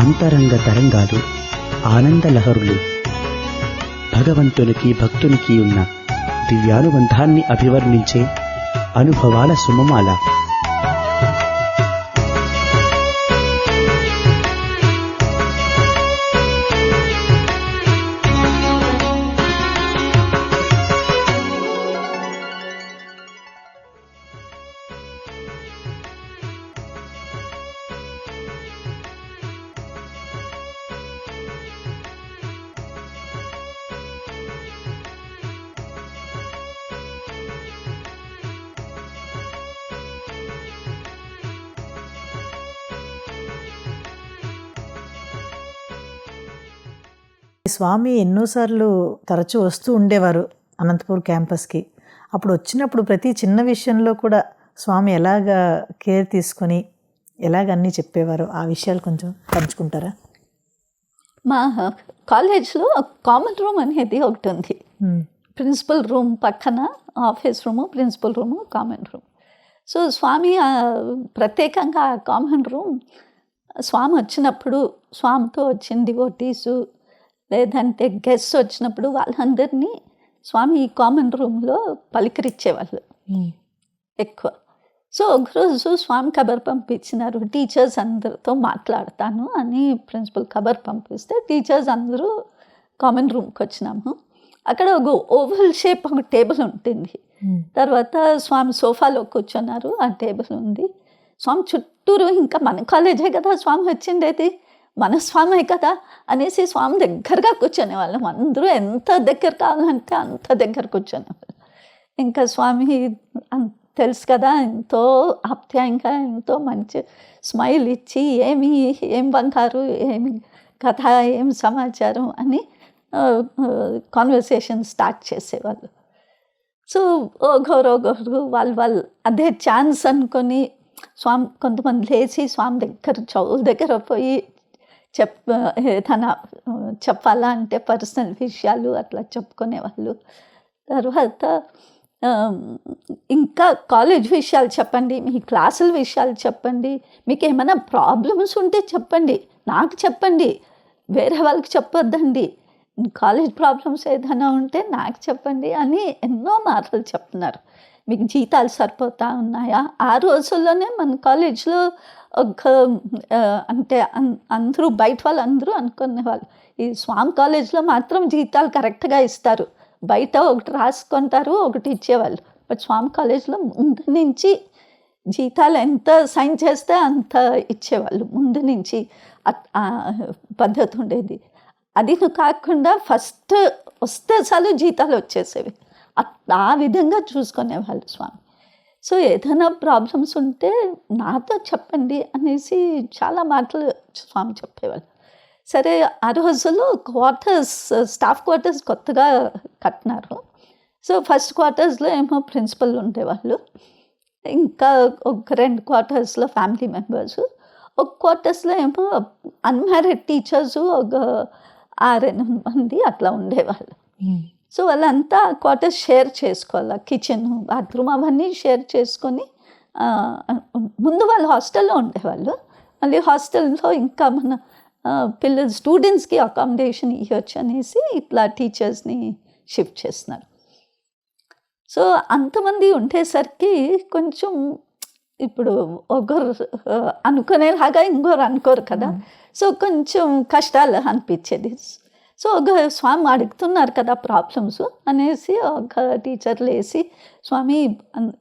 అంతరంగ తరంగాలు, ఆనందలహరులు. భగవంతునికి భక్తునికి ఉన్న దివ్యానుబంధాన్ని అభివర్ణించే అనుభవాల సుమమాల. స్వామి ఎన్నోసార్లు తరచూ వస్తూ ఉండేవారు అనంతపూర్ క్యాంపస్కి. అప్పుడు వచ్చినప్పుడు ప్రతి చిన్న విషయంలో కూడా స్వామి ఎలాగా కేర్ తీసుకొని ఎలాగ అన్నీ చెప్పేవారు, ఆ విషయాలు కొంచెం పంచుకుంటారా? మా కాలేజ్లో కామన్ రూమ్ అనేది ఒకటి ఉంది. ప్రిన్సిపల్ రూమ్ పక్కన office room, principal room, common room. So Swami ప్రత్యేకంగా కామన్ రూమ్ స్వామి వచ్చినప్పుడు, స్వామితో వచ్చిన డివోటీసు లేదంటే గెస్ట్స్ వచ్చినప్పుడు వాళ్ళందరినీ స్వామి ఈ కామన్ రూమ్లో పలికరించేవాళ్ళు ఎక్కువ. సో ఒకరోజు స్వామి ఖబర్ పంపించినారు, టీచర్స్ అందరితో మాట్లాడతాను అని ప్రిన్సిపల్ ఖబర్ పంపిస్తే టీచర్స్ అందరూ కామన్ రూమ్కి వచ్చినాము. అక్కడ ఒక ఓవల్ షేప్ ఒక టేబుల్ ఉంటుంది. తర్వాత స్వామి సోఫాలో కూర్చున్నారు, ఆ టేబుల్ ఉంది. స్వామి చుట్టూరు, ఇంకా మన కాలేజే కదా స్వామి వచ్చిండేది, మన స్వామే కదా అనేసి స్వామి దగ్గరగా కూర్చునేవాళ్ళం. అందరూ ఎంత దగ్గర కావాలంటే అంత దగ్గర కూర్చునేవాళ్ళం. ఇంకా స్వామి తెలుసు కదా, ఎంతో ఆప్యాయంగా, ఎంతో మంచి స్మైల్ ఇచ్చి ఏం బంగారు, ఏమి కథ, ఏం సమాచారం అని కాన్వర్సేషన్ స్టార్ట్ చేసేవాళ్ళు. సో ఒకరు వాళ్ళు అదే ఛాన్స్ అనుకొని స్వామి కొంతమంది లేచి స్వామి చెవుల దగ్గర పోయి ఏదైనా చెప్పాలా అంటే పర్సనల్ విషయాలు అట్లా చెప్పుకునేవాళ్ళు. తర్వాత ఇంకా కాలేజ్ విషయాలు చెప్పండి, మీ క్లాసుల విషయాలు చెప్పండి, మీకు ఏమైనా ప్రాబ్లమ్స్ ఉంటే చెప్పండి, నాకు చెప్పండి, వేరే వాళ్ళకి చెప్పొద్దండి, కాలేజ్ ప్రాబ్లమ్స్ ఏదైనా ఉంటే నాకు చెప్పండి అని ఎన్నో మాటలు చెప్తున్నారు. మీకు జీతాలు సరిపోతా ఉన్నాయా? ఆ రోజుల్లోనే మన కాలేజ్లో ఒక అంటే అందరూ బయట వాళ్ళు అందరూ అనుకునేవాళ్ళు, ఈ స్వామి కాలేజ్లో మాత్రం జీతాలు కరెక్ట్గా ఇస్తారు, బయట ఒకటి రాసుకుంటారు, ఒకటి ఇచ్చేవాళ్ళు. బట్ స్వామి కాలేజ్లో ముందు నుంచి జీతాలు ఎంత సైన్ చేస్తే అంత ఇచ్చేవాళ్ళు, ముందు నుంచి పద్ధతి ఉండేది. అది కాకుండా ఫస్ట్ వస్తే చాలు జీతాలు వచ్చేసేవి, ఆ విధంగా చూసుకునేవాళ్ళు స్వామి. సో ఏదైనా ప్రాబ్లమ్స్ ఉంటే నాతో చెప్పండి అనేసి చాలా మాటలు స్వామి చెప్పేవాళ్ళు. సరే ఆ రోజుల్లో స్టాఫ్ క్వార్టర్స్ కొత్తగా కట్టినారు. సో ఫస్ట్ క్వార్టర్స్లో ఏమో ప్రిన్సిపల్ ఉండేవాళ్ళు, ఇంకా ఒక 2 క్వార్టర్స్లో ఫ్యామిలీ మెంబర్స్, ఒక క్వార్టర్స్లో ఏమో అన్మ్యారీడ్ టీచర్స్ ఒక 6-8 మంది అట్లా ఉండేవాళ్ళు. సో వాళ్ళంతా క్వార్టర్స్ షేర్ చేసుకోవాలి, కిచెన్, బాత్రూమ్ అవన్నీ షేర్ చేసుకొని. ముందు వాళ్ళు హాస్టల్లో ఉండేవాళ్ళు, మళ్ళీ హాస్టల్లో ఇంకా మన పిల్లలు స్టూడెంట్స్కి అకామిడేషన్ ఇవ్వచ్చు అనేసి ఇట్లా టీచర్స్ని షిఫ్ట్ చేస్తున్నారు. సో అంతమంది ఉండేసరికి కొంచెం ఇప్పుడు ఒకరు అనుకునేలాగా ఇంకొకరు అనుకోరు కదా, సో కొంచెం కష్టాలు అనిపించేది. సో ఒక స్వామి అడుగుతున్నారు కదా ప్రాబ్లమ్స్ అనేసి ఒక టీచర్లు వేసి, స్వామి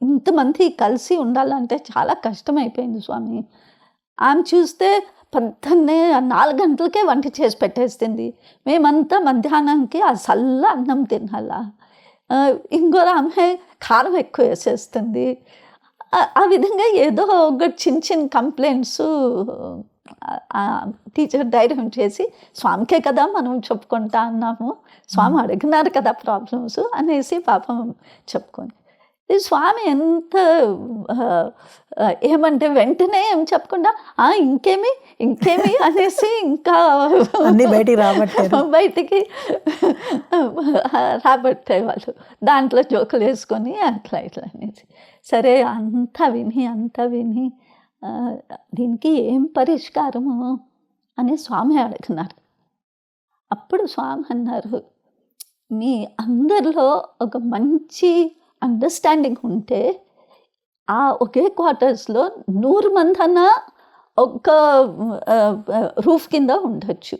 ఇంతమంది కలిసి ఉండాలంటే చాలా కష్టమైపోయింది స్వామి, ఆమె చూస్తే పొద్దున్నే 4 గంటలకే వంట చేసి పెట్టేస్తుంది, మేమంతా మధ్యాహ్నానికి ఆ చల్ల అన్నం తినాలా, ఇంకో ఆమె కారం ఎక్కువ వేసేస్తుంది. ఆ విధంగా ఏదో ఒక చిన్న కంప్లైంట్స్ టీచర్ ధైర్యం చేసి, స్వామికే కదా మనం చెప్పుకుంటా అన్నాము, స్వామి అడిగినారు కదా ప్రాబ్లమ్స్ అనేసి పాపం చెప్పుకొని, ఈ స్వామి ఎంత ఏమంటే వెంటనే ఏం చెప్పకుండా ఇంకేమి అనేసి ఇంకా అన్నీ బయటికి రాబట్టేవాళ్ళు, దాంట్లో జోకులు వేసుకొని అట్లా అనేసి. సరే అంతా విని దీనికి ఏం పరిష్కారము అని స్వామి అడిగినారు. అప్పుడు స్వామి అన్నారు, మీ అందరిలో ఒక మంచి అండర్స్టాండింగ్ ఉంటే ఆ ఒకే క్వార్టర్స్లో 100 మంది అన్నా ఒక రూఫ్ కింద ఉండొచ్చు.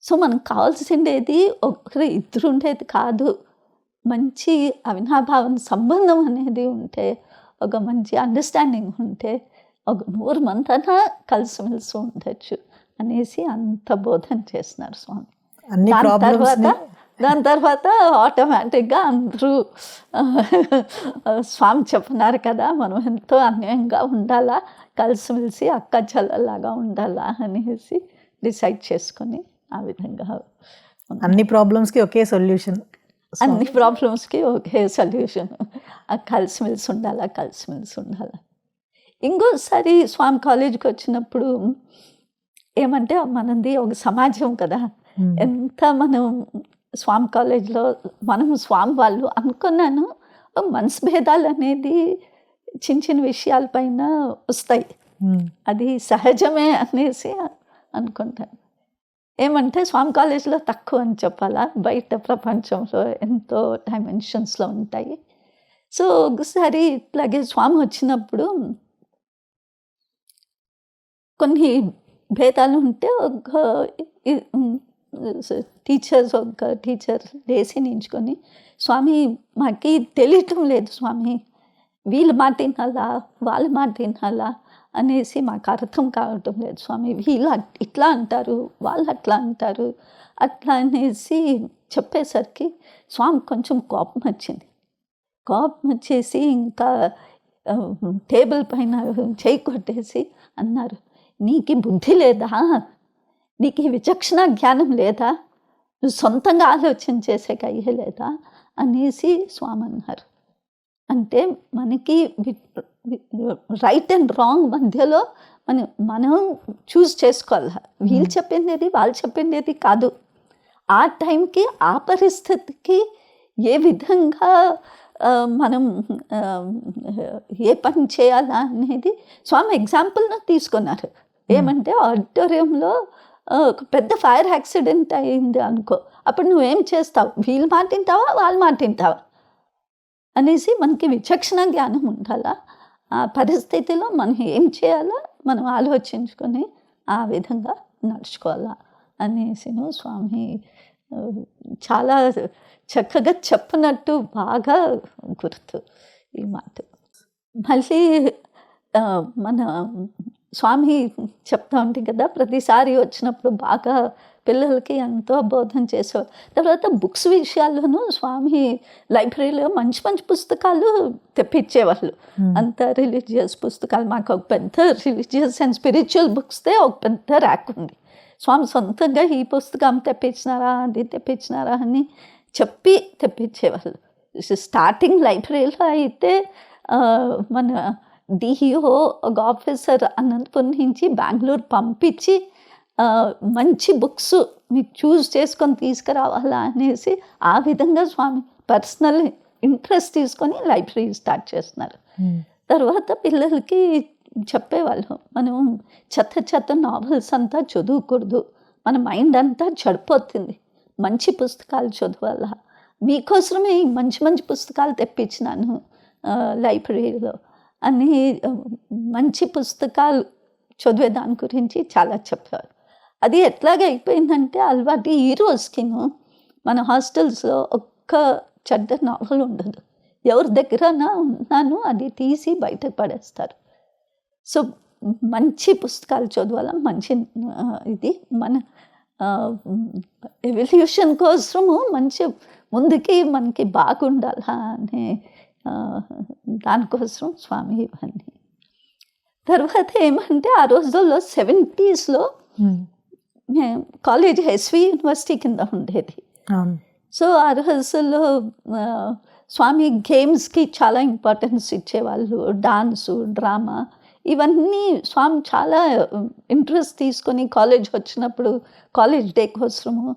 సో మనకు కావాల్సిండేది ఒకరు ఇద్దరు ఉండేది కాదు, మంచి అవినాభావం సంబంధం అనేది ఉంటే, ఒక మంచి అండర్స్టాండింగ్ ఉంటే ఒక 100 మంది అన్నా కలిసిమెలిసి ఉండొచ్చు అనేసి అంత బోధన చేస్తున్నారు స్వామి. అన్ని దాని తర్వాత ఆటోమేటిక్గా అందరూ స్వామి చెప్పినారు కదా, మనం ఎంతో అన్యాయంగా ఉండాలా, కలిసిమెలిసి అక్క చెల్లెలాగా ఉండాలా అనేసి డిసైడ్ చేసుకొని ఆ విధంగా అన్ని ప్రాబ్లమ్స్కి ఒకే సొల్యూషన్. అన్ని ప్రాబ్లమ్స్కి ఒకే సొల్యూషన్, కలిసిమెలిసి ఉండాలా. ఇంకోసారి స్వామి కాలేజీకి వచ్చినప్పుడు ఏమంటే, మనది ఒక సమాజం కదా, ఎంత మనం స్వామి కాలేజ్లో మనం స్వామి వాళ్ళు అనుకున్నాను, మనసు భేదాలు అనేది చిన్న చిన్న విషయాలపైన వస్తాయి, అది సహజమే అనేసి అనుకుంటాను. ఏమంటే స్వామి కాలేజ్లో తక్కువ అని చెప్పాలా, బయట ప్రపంచంలో ఎంతో డైమెన్షన్స్లో ఉంటాయి. సో ఒకసారి ఇట్లాగే స్వామి వచ్చినప్పుడు కొన్ని భేదాలు ఉంటే ఒక టీచర్ లేసి నించుకొని, స్వామి మాకు తెలియటం లేదు స్వామి, వీళ్ళు మాట వినాలా వాళ్ళ మాట వినాలా అనేసి మాకు అర్థం కావటం లేదు స్వామి, వీళ్ళు ఇట్లా అంటారు వాళ్ళు అట్లా అంటారు అట్లా అనేసి చెప్పేసరికి స్వామి కొంచెం కోపం వచ్చేసి ఇంకా టేబుల్ పైన చేయి కొట్టేసి అన్నారు, నీకు బుద్ధి లేదా, నీకు విచక్షణ జ్ఞానం లేదా, నువ్వు సొంతంగా ఆలోచన చేసేకి అయ్యలేదా అనేసి స్వామి అన్నారు. అంటే మనకి రైట్ అండ్ రాంగ్ మధ్యలో మనం చూస్ చేసుకోవాలి, వీళ్ళు చెప్పిండేది వాళ్ళు చెప్పిండేది కాదు, ఆ టైంకి ఆ పరిస్థితికి ఏ విధంగా మనం ఏ పని చేయాలా అనేది స్వామి ఎగ్జాంపుల్ను తీసుకున్నారు. ఏమంటే ఆడిటోరియంలో ఒక పెద్ద ఫైర్ యాక్సిడెంట్ అయింది అనుకో, అప్పుడు నువ్వేం చేస్తావు, వీళ్ళు మాట వింటావా వాళ్ళు మాట వింటావా అనేసి మనకి విచక్షణ జ్ఞానం ఉండాలా, ఆ పరిస్థితిలో మనం ఏం చేయాలో మనం ఆలోచించుకొని ఆ విధంగా నడుచుకోవాలా అనేసి స్వామి చాలా చక్కగా చెప్పినట్టు బాగా గుర్తు ఈ మాట. మళ్ళీ మన స్వామి చెప్తా ఉంటాయి కదా, ప్రతిసారి వచ్చినప్పుడు బాగా పిల్లలకి ఎంతో బోధన చేసేవారు. తర్వాత బుక్స్ విషయాల్లోనూ స్వామి లైబ్రరీలో మంచి మంచి పుస్తకాలు తెప్పించేవాళ్ళు, అంత రిలీజియస్ పుస్తకాలు. మాకు ఒక పెద్ద రిలీజియస్ అండ్ స్పిరిచువల్ బుక్స్దే ఒక పెద్ద ర్యాక్ ఉంది. స్వామి సొంతంగా ఈ పుస్తకం తెప్పించినారా అది తెప్పించినారా అని చెప్పి తెప్పించేవాళ్ళు. స్టార్టింగ్ లైబ్రరీలో అయితే మన డిఓ ఒక ఆఫీసర్ అనంతపురం నుంచి బెంగళూరు పంపించి మంచి బుక్స్ మీకు చూస్ చేసుకొని తీసుకురావాలా అనేసి ఆ విధంగా స్వామి పర్సనల్ ఇంట్రెస్ట్ తీసుకొని లైబ్రరీ స్టార్ట్ చేస్తున్నారు. తర్వాత పిల్లలకి చెప్పేవాళ్ళు, మనం చెత్త నావెల్స్ అంతా చదువుకూడదు, మన మైండ్ అంతా చెడిపోతుంది, మంచి పుస్తకాలు చదవాలా, మీకోసమే మంచి మంచి పుస్తకాలు తెప్పించినాను లైబ్రరీలో అని మంచి పుస్తకాలు చదివే దాని గురించి చాలా చెప్పారు. అది ఎట్లాగ అయిపోయిందంటే అలవాటు. ఈ రోజుకిను మన హాస్టల్స్లో ఒక్క చెడ్డ నావల్ ఉండదు, ఎవరి దగ్గరనా ఉన్నాను అది తీసి బయటకు పడేస్తారు. సో మంచి పుస్తకాలు చదవాల, మంచి ఇది మన ఎవల్యూషన్ కోసము మంచి ముందుకి మనకి బాగుండాలా అనే దానికోసం స్వామి ఇవన్నీ. తర్వాత ఏమంటే ఆ రోజుల్లో 70s కాలేజ్ ఎస్వి యూనివర్సిటీ కింద ఉండేది. సో ఆ రోజుల్లో స్వామి గేమ్స్కి చాలా ఇంపార్టెన్స్ ఇచ్చేవాళ్ళు, డాన్సు డ్రామా ఇవన్నీ స్వామి చాలా ఇంట్రెస్ట్ తీసుకొని కాలేజ్ వచ్చినప్పుడు కాలేజ్ డే కోసము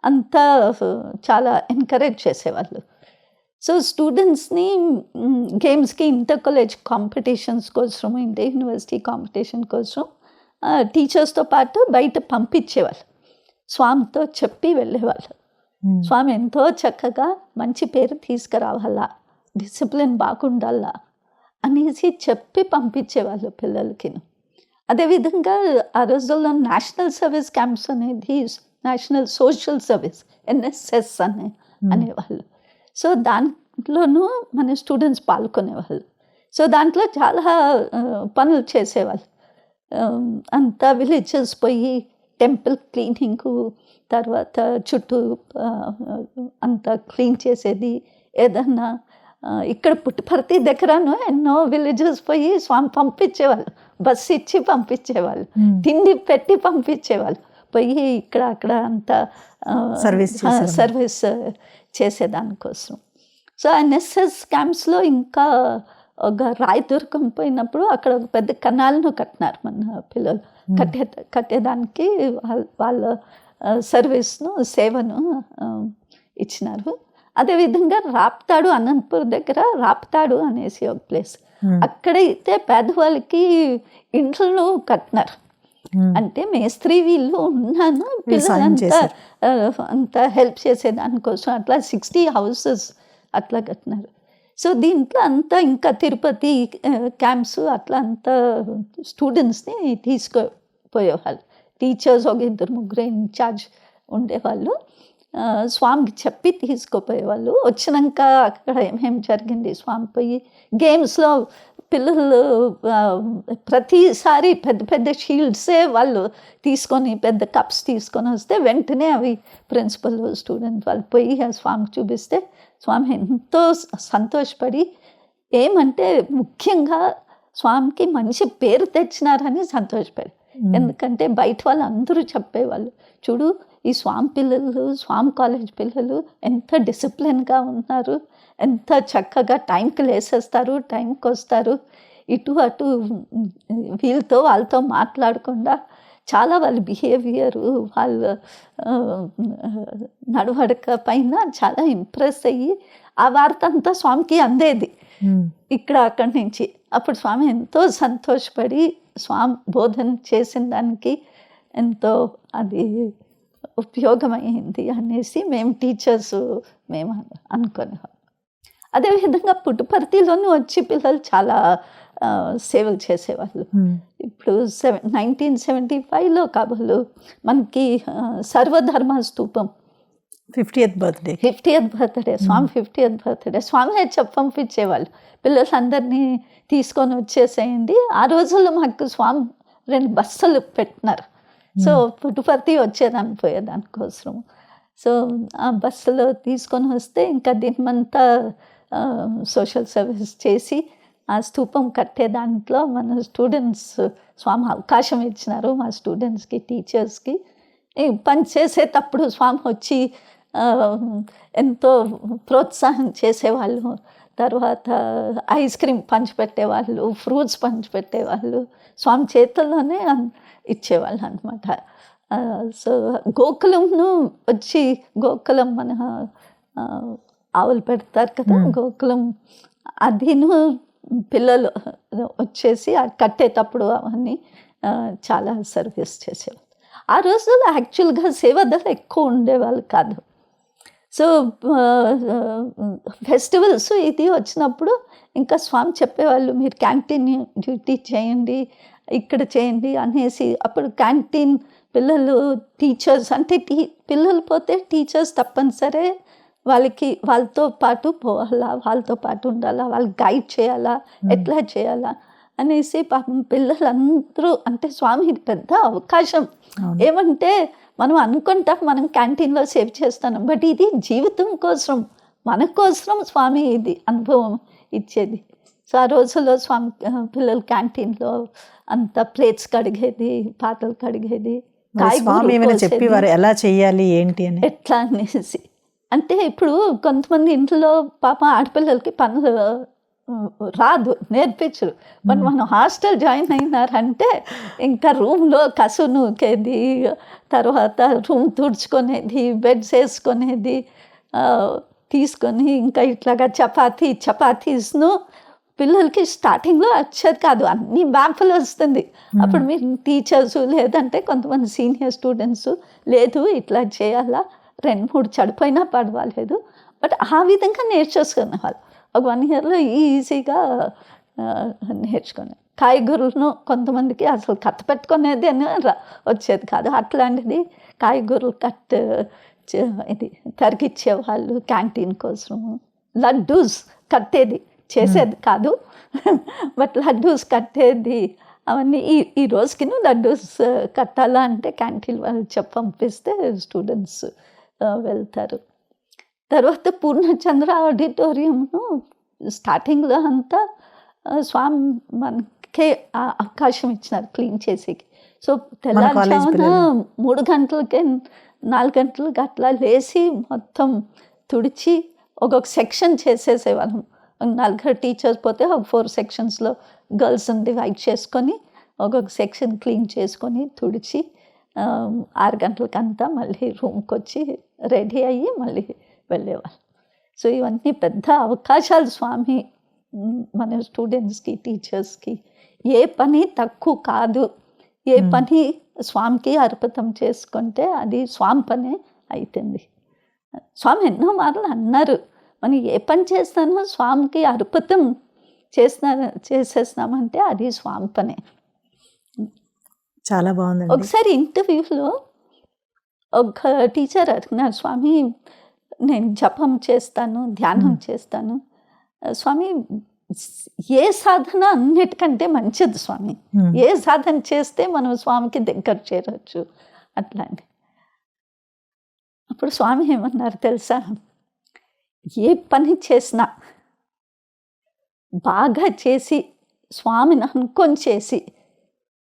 అంతా చాలా ఎంకరేజ్ చేసేవాళ్ళు. సో స్టూడెంట్స్ని గేమ్స్కి ఇంటర్ కాలేజ్ కాంపిటీషన్స్ కోసం, ఇంటర్ యూనివర్సిటీ కాంపిటీషన్ కోసం టీచర్స్తో పాటు బయట పంపించేవాళ్ళు, స్వామితో చెప్పి వెళ్ళేవాళ్ళు. స్వామి ఎంతో చక్కగా మంచి పేరు తీసుకురావాలా, డిసిప్లిన్ బాగుండాలా అనేసి చెప్పి పంపించేవాళ్ళు పిల్లలకి. అదేవిధంగా ఆ రోజుల్లో నేషనల్ సర్వీస్ క్యాంప్స్ అనేది, నేషనల్ సోషల్ సర్వీస్ NSS అనేవాళ్ళు. సో దాంట్లోనూ మన స్టూడెంట్స్ పాల్గొనేవాళ్ళు. సో దాంట్లో చాలా పనులు చేసేవాళ్ళు. అంతా విలేజెస్ పోయి టెంపుల్ క్లీనింగు, తర్వాత చుట్టూ అంతా క్లీన్ చేసేది. ఏదన్నా ఇక్కడ పుట్టపర్తి దగ్గరను ఎన్నో విలేజెస్ పోయి స్వామి పంపించేవాళ్ళు, బస్సు ఇచ్చి పంపించేవాళ్ళు, తిండి పెట్టి పంపించేవాళ్ళు, పోయి ఇక్కడ అక్కడ అంతా సర్వీస్ చేసేదానికోసం. సో NSS క్యాంప్స్లో ఇంకా ఒక రాయదుర్గం పోయినప్పుడు అక్కడ ఒక పెద్ద కెనాల్ను కట్టినారు మన పిల్లలు. కట్టేదానికి వాళ్ళ సర్వీస్ను, సేవను ఇచ్చినారు. అదేవిధంగా రాప్తాడు, అనంతపూర్ దగ్గర రాప్తాడు అనేసి ఒక ప్లేస్, అక్కడైతే పేదవాళ్ళకి ఇంట్లో కట్టినారు. అంటే మేస్త్రి వీళ్ళు ఉన్నాను, పిల్లలంతా అంతా హెల్ప్ చేసేదానికోసం అట్లా 60 houses అట్లా కట్టినారు. సో దీంట్లో అంతా ఇంకా తిరుపతి క్యాంప్స్ అట్లా అంతా స్టూడెంట్స్ని తీసుకుపోయేవాళ్ళు. టీచర్స్ ఒక 2-3 ఇన్ఛార్జ్ ఉండేవాళ్ళు. స్వామికి చెప్పి తీసుకుపోయేవాళ్ళు. వచ్చినాక అక్కడ ఏమేమి జరిగింది, స్వామి పోయి గేమ్స్లో పిల్లలు ప్రతిసారి పెద్ద పెద్ద షీల్డ్సే వాళ్ళు తీసుకొని, పెద్ద కప్స్ తీసుకొని వస్తే వెంటనే అవి ప్రిన్సిపల్, స్టూడెంట్ వాళ్ళు పోయి స్వామికి చూపిస్తే స్వామి ఎంతో సంతోషపడి, ఏమంటే ముఖ్యంగా స్వామికి మంచి పేరు తెచ్చినారని సంతోషపడి. ఎందుకంటే బయట వాళ్ళు అందరూ చెప్పేవాళ్ళు, చూడు ఈ స్వామి పిల్లలు, స్వామి కాలేజ్ పిల్లలు ఎంత డిసిప్లిన్గా ఉన్నారు, ఎంత చక్కగా టైంకి లేసేస్తారు, టైంకి వస్తారు, ఇటు అటు వాళ్ళతో మాట్లాడకుండా చాలా వాళ్ళ బిహేవియరు, వాళ్ళ నడవడిక పైన చాలా ఇంప్రెస్ అయ్యి ఆ వార్త అంతా స్వామికి అందేది ఇక్కడ అక్కడి నుంచి. అప్పుడు స్వామి ఎంతో సంతోషపడి స్వామి బోధన చేసిన దానికి ఎంతో అది ఉపయోగమైంది అనేసి మేము టీచర్స్ మేము అనుకునేవాళ్ళం. అదేవిధంగా పుట్టపర్తిలోనూ వచ్చి పిల్లలు చాలా సేవలు చేసేవాళ్ళు. ఇప్పుడు 1975లో కాబోలు మనకి సర్వధర్మ స్తూపం 50th బర్త్డే స్వామి 50th బర్త్డే స్వామి పంపించేవాళ్ళు, పిల్లలందరినీ తీసుకొని వచ్చేసేయండి. ఆ రోజుల్లో మాకు స్వామి 2 బస్సులు పెట్టినారు. సో పుట్టపర్తి వచ్చేదాన్ని పోయేదానికోసం. సో ఆ బస్సులో తీసుకొని వస్తే ఇంకా దీనిమంతా సోషల్ సర్వీస్ చేసి ఆ స్తూపం కట్టే దాంట్లో మన స్టూడెంట్స్ స్వామి అవకాశం ఇచ్చినారు. మా స్టూడెంట్స్కి, టీచర్స్కి పని చేసేటప్పుడు స్వామి వచ్చి ఎంతో ప్రోత్సాహం చేసేవాళ్ళు. తర్వాత ఐస్ క్రీమ్ పంచిపెట్టేవాళ్ళు, ఫ్రూట్స్ పంచిపెట్టేవాళ్ళు, స్వామి చేతుల్లోనే ఇచ్చేవాళ్ళు అనమాట. సో గోకులంను వచ్చి, గోకులం మన ఆవులు పెడతారు కదా, గోకులం అదిను పిల్లలు వచ్చేసి కట్టేటప్పుడు అవన్నీ చాలా సర్వీస్ చేసేవాళ్ళు. ఆ రోజుల్లో యాక్చువల్గా సేవాదాలు ఎక్కువ ఉండేవాళ్ళు కాదు. సో ఫెస్టివల్స్ ఇది వచ్చినప్పుడు ఇంకా స్వామి చెప్పేవాళ్ళు, మీరు క్యాంటీన్ డ్యూటీ చేయండి, ఇక్కడ చేయండి అనేసి. అప్పుడు క్యాంటీన్ పిల్లలు, టీచర్స్ అంటే పిల్లలు పోతే టీచర్స్ తప్పనిసరి వాళ్ళతో పాటు పోవాలా, వాళ్ళతో పాటు ఉండాలా, వాళ్ళు గైడ్ చేయాలా, ఎట్లా చేయాలా అనేసి పాపం పిల్లలందరూ. అంటే స్వామి పెద్ద అవకాశం. ఏమంటే మనం అనుకుంటాం మనం క్యాంటీన్లో సేవ్ చేస్తాను, బట్ ఇది జీవితం కోసం, మన కోసం స్వామి ఇది అనుభవం ఇచ్చేది. సో ఆ రోజుల్లో స్వామి పిల్లలు క్యాంటీన్లో అంత ప్లేట్స్ కడిగేది, పాత్రలు కడిగేది, స్వామి ఏమైనా చెప్పేవారు ఎలా చేయాలి ఏంటి అని, ఎట్లా అనేసి. అంటే ఇప్పుడు కొంతమంది ఇంట్లో పాప ఆడపిల్లలకి పనులు రాదు, నేర్పించరు. బట్ మనం హాస్టల్ జాయిన్ అయినారంటే ఇంకా రూమ్లో కసు నూకేది, తర్వాత రూమ్ తుడుచుకునేది, బెడ్స్ వేసుకునేది తీసుకొని ఇంకా ఇట్లాగా చపాతీస్ను పిల్లలకి స్టార్టింగ్లో వచ్చేది కాదు, అన్ని బ్యాప్లు వస్తుంది. అప్పుడు మీరు టీచర్స్ లేదంటే కొంతమంది సీనియర్ స్టూడెంట్స్ లేదు ఇట్లా చేయాలా, 2-3 చెడిపోయినా పర్వాలేదు, బట్ ఆ విధంగా నేర్చేసుకునే వాళ్ళు. ఒక 1 ఇయర్లో ఈజీగా నేర్చుకునే. కాయగూరలను కొంతమందికి అసలు కత్తి పెట్టుకునేది అని వచ్చేది కాదు. అట్లాంటిది కాయగూరలు ఇది తరిగిచ్చేవాళ్ళు క్యాంటీన్ కోసము. లడ్డూస్ కట్టేది, చేసేది కాదు బట్ లడ్డూస్ కట్టేది. అవన్నీ ఈ రోజుకి లడ్డూస్ కట్టాలా అంటే క్యాంటీన్ వాళ్ళు పంపిస్తే స్టూడెంట్స్ వెళ్తారు. తర్వాత పూర్ణచంద్ర ఆడిటోరియంను స్టార్టింగ్లో అంతా స్వామి మనకే అవకాశం ఇచ్చినారు క్లీన్ చేసేకి. సో తెల్లారుజామున 3 గంటలకే 4 గంటలకు అట్లా లేచి మొత్తం తుడిచి ఒక్కొక్క సెక్షన్ చేసేసేవాళ్ళం. 4 టీచర్స్ పోతే ఒక 4 సెక్షన్స్లో గర్ల్స్ని డివైడ్ చేసుకొని ఒక్కొక్క సెక్షన్ క్లీన్ చేసుకొని తుడిచి 6 గంటలకంతా మళ్ళీ రూమ్కి వచ్చి రెడీ అయ్యి మళ్ళీ వెళ్ళేవాళ్ళు. సో ఇవన్నీ పెద్ద అవకాశాలు స్వామి మన స్టూడెంట్స్కి, టీచర్స్కి. ఏ పని తక్కువ కాదు, ఏ పని స్వామికి అర్పితం చేసుకుంటే అది స్వామి పనే అవుతుంది. స్వామి ఎన్నో మార్లు అన్నారు, మనం ఏ పని చేస్తానో స్వామికి అర్పితం చేసేస్తామంటే అది స్వామి పనే. చాలా బాగుంది. ఒకసారి ఇంటర్వ్యూలో ఒక టీచర్ అడిగినారు, స్వామి నేను జపం చేస్తాను, ధ్యానం చేస్తాను స్వామి, ఏ సాధన అన్నిటికంటే మంచిది స్వామి, ఏ సాధన చేస్తే మనం స్వామికి దగ్గర చేరవచ్చు అట్లా అని. అప్పుడు స్వామి ఏమన్నారు తెలుసా, ఏ పని చేసినా బాగా చేసి స్వామిని అనుకొని చేసి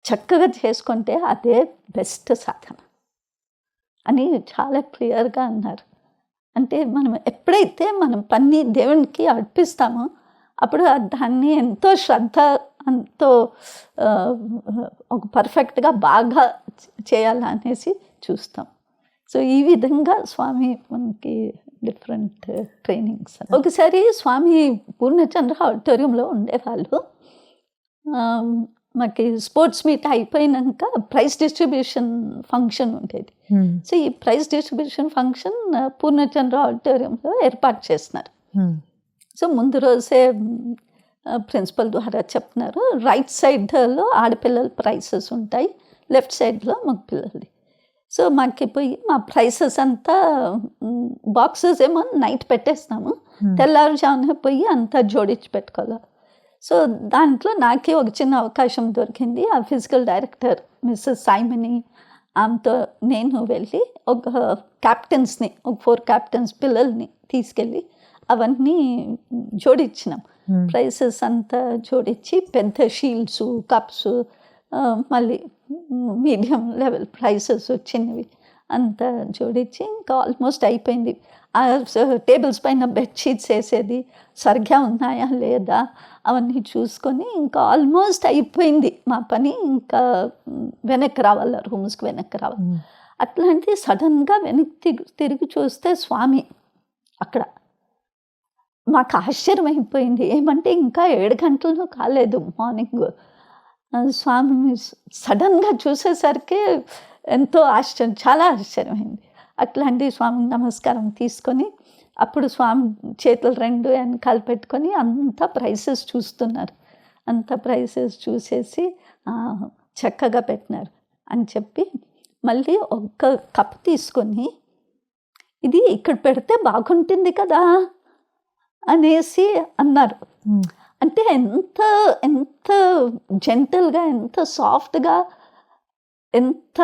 చక్కగా చేసుకుంటే అదే బెస్ట్ సాధన అని చాలా క్లియర్గా అన్నారు. అంటే మనం ఎప్పుడైతే మనం పని దేవునికి అర్పిస్తామో అప్పుడు దాన్ని ఎంతో శ్రద్ధ, ఎంతో ఒక పర్ఫెక్ట్గా బాగా చేయాలనేసి చూస్తాం. సో ఈ విధంగా స్వామి మనకి డిఫరెంట్ ట్రైనింగ్స్. ఒకసారి స్వామి పూర్ణచంద్ర ఆడిటోరియంలో ఉండేవాళ్ళు. మాకు స్పోర్ట్స్ మీట్ అయిపోయినాక ప్రైజ్ డిస్ట్రిబ్యూషన్ ఫంక్షన్ ఉండేది. సో ఈ ప్రైజ్ డిస్ట్రిబ్యూషన్ ఫంక్షన్ పూర్ణచంద్ర ఆడిటోరియంలో ఏర్పాటు చేస్తున్నారు. సో ముందు రోజే ప్రిన్సిపల్ ద్వారా చెప్తున్నారు, రైట్ సైడ్లో ఆడపిల్లల ప్రైజెస్ ఉంటాయి, లెఫ్ట్ సైడ్లో మగ పిల్లలది. సో మాకు పోయి మా ప్రైసెస్ అంతా బాక్సెస్ ఏమో నైట్ పెట్టేస్తాము, తెల్లారుజామున పోయి అంతా జోడించి పెట్టుకోవాలి. సో దాంట్లో నాకే ఒక చిన్న అవకాశం దొరికింది. ఆ ఫిజికల్ డైరెక్టర్ మిస్సెస్ సైమని, ఆమెతో నేను వెళ్ళి ఒక క్యాప్టెన్స్ని, ఒక 4 క్యాప్టెన్స్ పిల్లల్ని తీసుకెళ్ళి అవన్నీ జోడించినాం. ప్రైసెస్ అంతా జోడించి పెద్ద షీల్డ్స్, కప్స్, మళ్ళీ మీడియం లెవెల్ ప్రైసెస్ చిన్నవి అంతా జోడించి ఇంకా ఆల్మోస్ట్ అయిపోయింది. ఆ టేబుల్స్ పైన బెడ్షీట్స్ వేసేది సరిగ్గా ఉన్నాయా లేదా అవన్నీ చూసుకొని ఇంకా ఆల్మోస్ట్ అయిపోయింది మా పని. ఇంకా వెనక్కి రావాలి, రూమ్స్కి వెనక్కి రావాలి. అట్లాంటిది సడన్గా వెనక్కి తిరిగి చూస్తే స్వామి అక్కడ. మాకు ఆశ్చర్యం అయిపోయింది, ఏమంటే ఇంకా 7 గంటలు కాలేదు మార్నింగ్. స్వామి సడన్గా చూసేసరికి ఎంతో ఆశ్చర్యం, చాలా ఆశ్చర్యమైంది. అట్లాంటి స్వామికి నమస్కారం తీసుకొని అప్పుడు స్వామి చేతులు 2 వెనకాల పెట్టుకొని అంతా ప్రైసెస్ చూస్తున్నారు. అంత ప్రైసెస్ చూసేసి చక్కగా పెట్టినారు అని చెప్పి మళ్ళీ ఒక కప్ తీసుకొని ఇది ఇక్కడ పెడితే బాగుంటుంది కదా అనేసి అన్నారు. అంటే ఎంత ఎంత జెంటల్గా, ఎంత సాఫ్ట్గా, ఎంత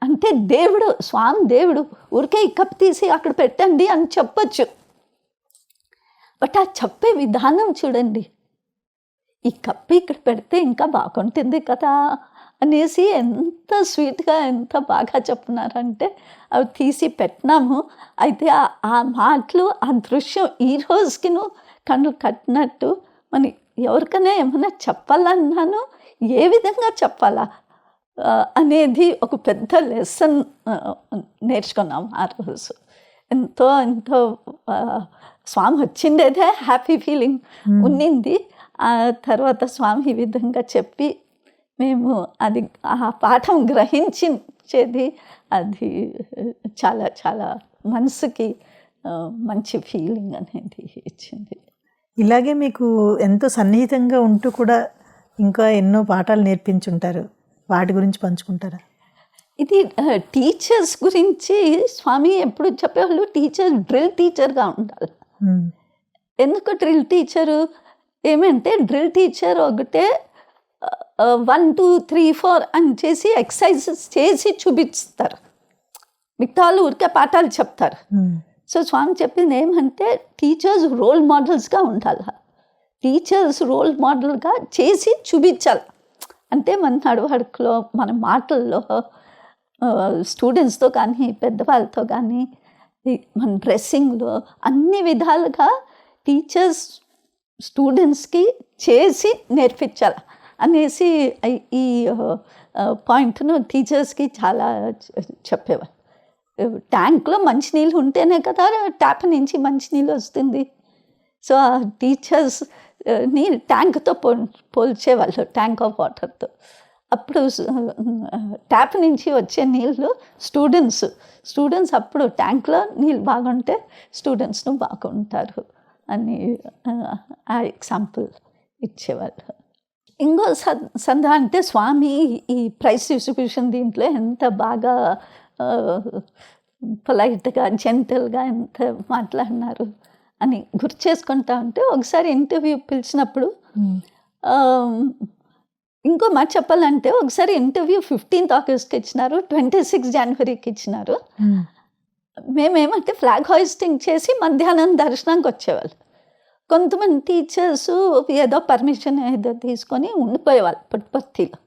అంటే దేవుడు, స్వామి దేవుడు ఊరికే ఈ కప్ తీసి అక్కడ పెట్టండి అని చెప్పచ్చు. బట్ ఆ చెప్పే విధానం చూడండి, ఈ కప్ ఇక్కడ పెడితే ఇంకా బాగుంటుంది కదా అనేసి ఎంత స్వీట్గా, ఎంత బాగా చెప్తున్నారంటే అవి తీసి పెట్టినాము. అయితే ఆ మాటలు, ఆ దృశ్యం ఈ రోజుకిను కళ్ళు కట్టినట్టు. మన ఎవరికైనా ఏమైనా చెప్పాలన్నాను, ఏ విధంగా చెప్పాలా అనేది ఒక పెద్ద లెసన్ నేర్చుకున్నాం ఆ రోజు. ఎంతో ఎంతో స్వామి వచ్చిండేదే హ్యాపీ ఫీలింగ్ ఉన్నింది. ఆ తర్వాత స్వామి ఈ విధంగా చెప్పి మేము అది ఆ పాఠం గ్రహించేది అది చాలా చాలా మనసుకి మంచి ఫీలింగ్ అనేది ఇచ్చింది. ఇలాగే మీకు ఎంతో సన్నిహితంగా ఉంటూ కూడా ఇంకా ఎన్నో పాఠాలు నేర్పించుంటారు, వాటి గురించి పంచుకుంటారా? ఇది టీచర్స్ గురించి స్వామి ఎప్పుడు చెప్పేవాళ్ళు, టీచర్ డ్రిల్ టీచర్గా ఉండాలి. ఎందుకు డ్రిల్ టీచరు ఏమంటే, డ్రిల్ టీచర్ ఒకటే 1 2 3 4 అని చేసి ఎక్సర్సైజెస్ చేసి చూపిస్తారు, మిగతా వాళ్ళు ఊరికే పాఠాలు చెప్తారు. సో స్వామి చెప్పింది ఏమంటే, టీచర్స్ రోల్ మోడల్స్గా ఉండాలి. టీచర్స్ రోల్ మోడల్గా చేసి చూపించాలి. అంటే మన నడవడికలో, మన మాటల్లో, స్టూడెంట్స్తో కానీ పెద్దవాళ్ళతో కానీ, మన డ్రెస్సింగ్లో అన్ని విధాలుగా టీచర్స్ స్టూడెంట్స్కి చేసి నేర్పించాలి అనేసి ఈ పాయింట్ను టీచర్స్కి చాలా చెప్పేవారు. ట్యాంక్లో మంచినీళ్ళు ఉంటేనే కదా ట్యాప్ నుంచి మంచినీళ్ళు వస్తుంది. సో ఆ టీచర్స్ని ట్యాంక్తో పోల్చేవాళ్ళు, ట్యాంక్ ఆఫ్ వాటర్తో. అప్పుడు ట్యాప్ నుంచి వచ్చే నీళ్ళు స్టూడెంట్స్ అప్పుడు ట్యాంక్లో నీళ్ళు బాగుంటే స్టూడెంట్స్ను బాగుంటారు అని ఆ ఎగ్జాంపుల్ ఇచ్చేవాళ్ళు. ఇంకో సందా అంటే స్వామి ఈ ప్రైజ్ డిస్ట్రిబ్యూషన్ దీంట్లో ఎంత బాగా పొలైట్గా జెంటల్గా ఎంత మాట్లాడినారు అని గుర్తు చేసుకుంటా ఉంటే, ఒకసారి ఇంటర్వ్యూ పిలిచినప్పుడు ఇంకో మాట చెప్పాలంటే, ఒకసారి ఇంటర్వ్యూ 15th ఆగస్ట్కి ఇచ్చినారు, 26 జనవరికి ఇచ్చినారు. మేమేమంటే ఫ్లాగ్ హాయిస్టింగ్ చేసి మధ్యాహ్నం దర్శనానికి వచ్చేవాళ్ళు. కొంతమంది టీచర్స్ ఏదో పర్మిషన్ ఏదో తీసుకొని ఉండిపోయేవాళ్ళు పుట్టపర్తిలో.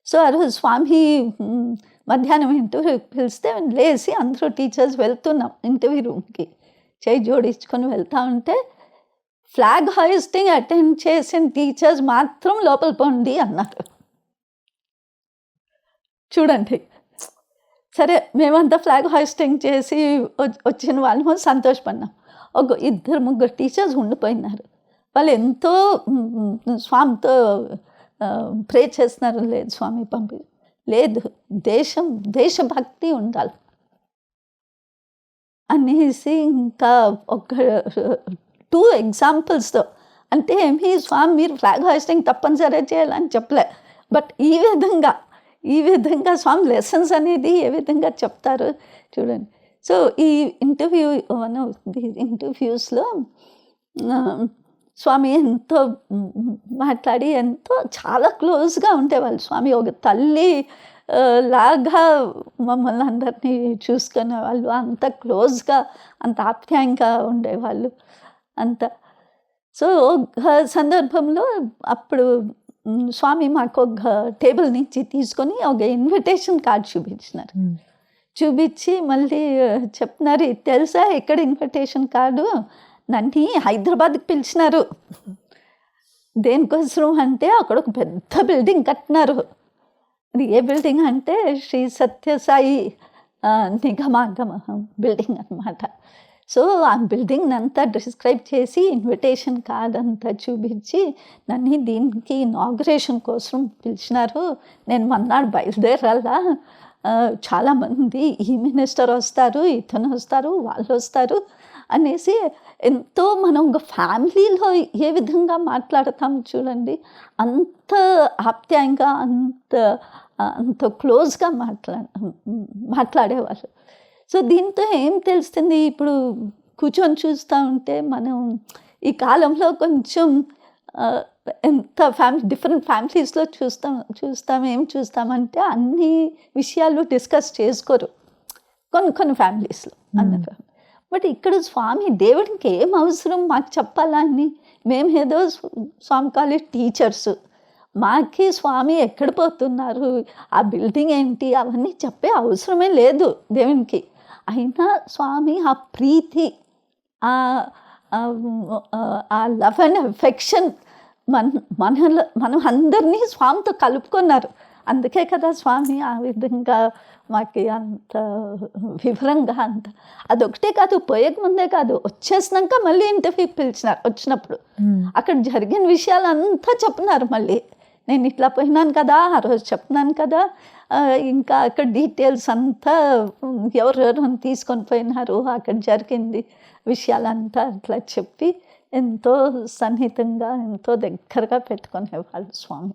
సో ఆ రోజు స్వామి మధ్యాహ్నం ఇంటర్వ్యూ పిలిస్తే లేచి అందరూ టీచర్స్ వెళ్తున్నాం ఇంటర్వ్యూ రూమ్కి, చేయి జోడించుకొని వెళ్తూ ఉంటే, ఫ్లాగ్ హాయిస్టింగ్ అటెండ్ చేసిన టీచర్స్ మాత్రం లోపల పోండి అన్నారు. చూడండి, సరే మేమంతా ఫ్లాగ్ హాయిస్టింగ్ చేసి వచ్చిన వాళ్ళము సంతోషపడినాం. ఒక 2 3 టీచర్స్ ఉండిపోయినారు. వాళ్ళు ఎంతో స్వామితో ప్రే చేస్తున్నారు. లేదు స్వామి పంపి, లేదు దేశభక్తి ఉండాలి అనేసి ఇంకా ఒక 2 ఎగ్జాంపుల్స్తో, అంటే ఏమి స్వామి మీరు ఫ్లాగ్ హాయిస్టింగ్ తప్పనిసరి చేయాలని చెప్పలే, బట్ ఈ విధంగా స్వామి లెసన్స్ అనేది ఏ విధంగా చెప్తారు చూడండి. సో ఈ ఇంటర్వ్యూస్లో స్వామి ఎంతో మాట్లాడి ఎంతో చాలా క్లోజ్గా ఉండేవాళ్ళు. స్వామి ఒక తల్లి లాగా మమ్మల్ని అందరినీ చూసుకునే వాళ్ళు, అంత క్లోజ్గా అంత ఆప్యాయంగా ఉండేవాళ్ళు అంత. సో ఒక సందర్భంలో అప్పుడు స్వామి మాకు ఒక టేబుల్ నుంచి తీసుకొని ఒక ఇన్విటేషన్ కార్డ్ చూపించినారు. చూపించి మళ్ళీ చెప్తున్నారు, తెలుసా ఎక్కడ ఇన్విటేషన్ కార్డు, నన్ను హైదరాబాద్కి పిలిచినారు. దేనికోసం అంటే అక్కడ ఒక పెద్ద బిల్డింగ్ కట్టినారు. అది ఏ బిల్డింగ్ అంటే శ్రీ సత్యసాయి నిగమాగమ బిల్డింగ్ అన్నమాట. సో ఆ బిల్డింగ్ అంతా డిస్క్రైబ్ చేసి ఇన్విటేషన్ కార్డ్ అంతా చూపించి నన్ను దీనికి ఇనాగ్రేషన్ కోసం పిలిచినారు. నేను మన్నాడు బయలుదేరాలా, చాలామంది ఈ మినిస్టర్ వస్తారు, ఇతను వస్తారు, వాళ్ళు వస్తారు అనేసి ఎంతో మనం ఒక ఫ్యామిలీలో ఏ విధంగా మాట్లాడతాం చూడండి, అంత ఆప్యాయంగా అంత క్లోజ్గా మాట్లాడేవాళ్ళు. సో దీంతో ఏం తెలుస్తుంది, ఇప్పుడు కూర్చొని చూస్తూ ఉంటే మనం ఈ కాలంలో కొంచెం ఎంత డిఫరెంట్ ఫ్యామిలీస్లో ఏం చూస్తామంటే అన్ని విషయాలు డిస్కస్ చేసుకోరు కొన్ని ఫ్యామిలీస్లో అన్న. బట్ ఇక్కడ స్వామి దేవుడికి ఏం అవసరం మాకు చెప్పాలని, మేము ఏదో స్వామి కాలేజ్ టీచర్స్, మాకి స్వామి ఎక్కడ పోతున్నారు, ఆ బిల్డింగ్ ఏంటి, అవన్నీ చెప్పే అవసరమే లేదు దేవునికి. అయినా స్వామి ఆ ప్రీతి, ఆ లవ్ అండ్ అఫెక్షన్ మనం అందరినీ స్వామితో కలుపుకున్నారు. అందుకే కదా స్వామి ఆ విధంగా మాకు అంత వివరంగా అంత అదొకటే కాదు, పోయేక ముందే కాదు, వచ్చేసినాక మళ్ళీ ఇంటర్వ్యూకి పిలిచినారు. వచ్చినప్పుడు అక్కడ జరిగిన విషయాలు అంతా చెప్పినారు. మళ్ళీ నేను ఇట్లా పోయినాను కదా, ఆ రోజు చెప్తున్నాను కదా, ఇంకా అక్కడ డీటెయిల్స్ అంతా ఎవరెవరు తీసుకొని పోయినారు, అక్కడ జరిగింది విషయాలంతా అట్లా చెప్పి ఎంతో సన్నిహితంగా ఎంతో దగ్గరగా పెట్టుకునేవాళ్ళు స్వామి.